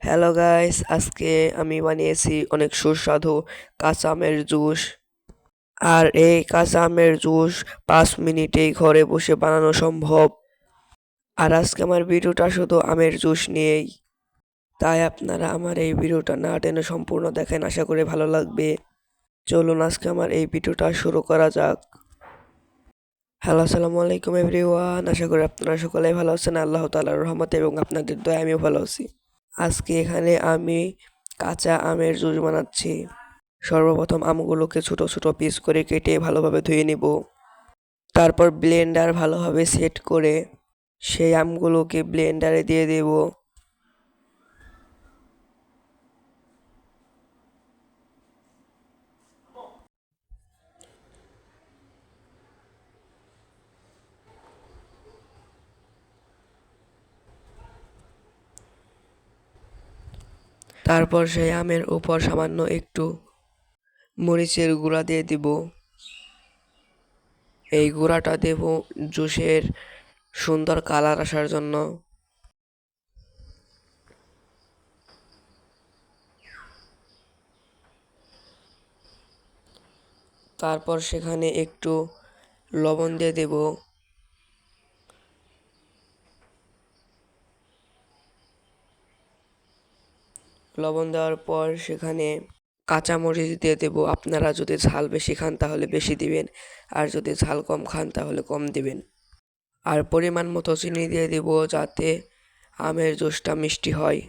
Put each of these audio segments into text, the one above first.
Hello guys, আজকে আমি বানিয়েছি অনেক সুস্বাদু কাঁচা আমের জুস। আর এই কাঁচা আমের জুস 5 মিনিটেই ঘরে বসে বানানো সম্ভব। আর আজকে আমার ভিডিওটা শুধু আমের জুস নিয়েই, তাই আপনারা আমার এই ভিডিওটা না টেনে সম্পূর্ণ দেখেন, আশা করি ভালো লাগবে। চলুন আজকে আমার এই ভিডিওটা শুরু করা যাক। হ্যালো, আসসালামু আলাইকুম এভরিওয়ান। আশা করি আপনারা সকলেই ভালো আছেন, আল্লাহ তাআলার রহমতে এবং আপনাদের দয়ায় আমিও ভালো আছি। আজকে এখানে আমি কাঁচা আমের জুস বানাচ্ছি। সর্বপ্রথম আমগুলোকে ছোট ছোট পিস করে কেটে ভালোভাবে ধুয়ে নিব। তারপর ব্লেন্ডার ভালোভাবে সেট করে সেই আমগুলোকে ব্লেন্ডারে দিয়ে দেব। তারপর সেই আমের উপর সামান্য একটু মরিচের গুঁড়া দিয়ে দিব। এই গুঁড়াটা দেব জুসের সুন্দর কালার আসার জন্য। তারপর সেখানে একটু লবণ দিয়ে দেব। লবণ দেওয়ার পর সেখানে কাঁচামরিচ দিয়ে দেব। আপনারা যদি ঝাল বেশি খান তাহলে বেশি দিবেন, আর যদি ঝাল কম খান তাহলে কম দিবেন। আর পরিমাণ মতো চিনি দিয়ে দেব যাতে আমের জুসটা মিষ্টি হয়।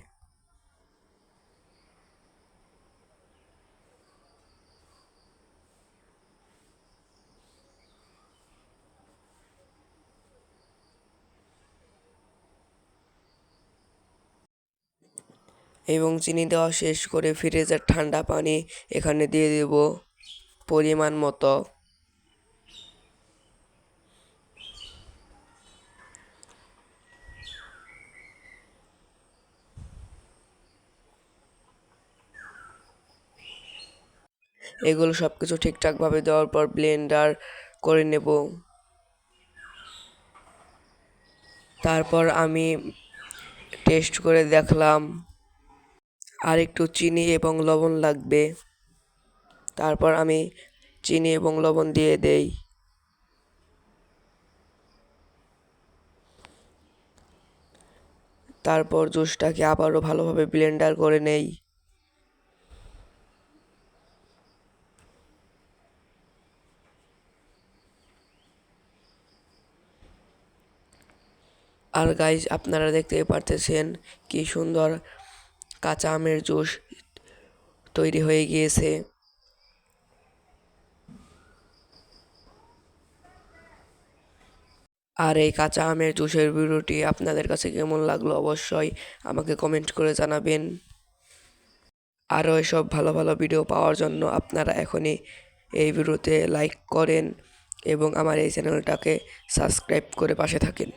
এবং চিনি দেওয়া শেষ করে ফ্রিজের ঠান্ডা পানি এখানে দিয়ে দেব পরিমাণ মতো। এগুলো সব কিছু ঠিকঠাকভাবে দেওয়ার পর ব্লেন্ডার করে নেব। তারপর আমি টেস্ট করে দেখলাম আর একটু চিনি এবং লবণ লাগবে। তারপর আমি চিনি এবং লবণ দিয়ে দেই। তারপর জুসটাকে আবারও ভালোভাবে ব্লেন্ডার করে নেই। আর গাইজ, আপনারা দেখতেই পারতেছেন কি সুন্দর কাঁচা আমের জুস তৈরি হয়ে গিয়েছে। আর এই কাঁচা আমের জুসের ভিডিওটি আপনাদের কাছে কেমন লাগলো অবশ্যই আমাকে কমেন্ট করে জানাবেন। আরও এসব ভালো ভালো ভিডিও পাওয়ার জন্য আপনারা এখনই এই ভিডিওতে লাইক করেন এবং আমার এই চ্যানেলটাকে সাবস্ক্রাইব করে পাশে থাকেন।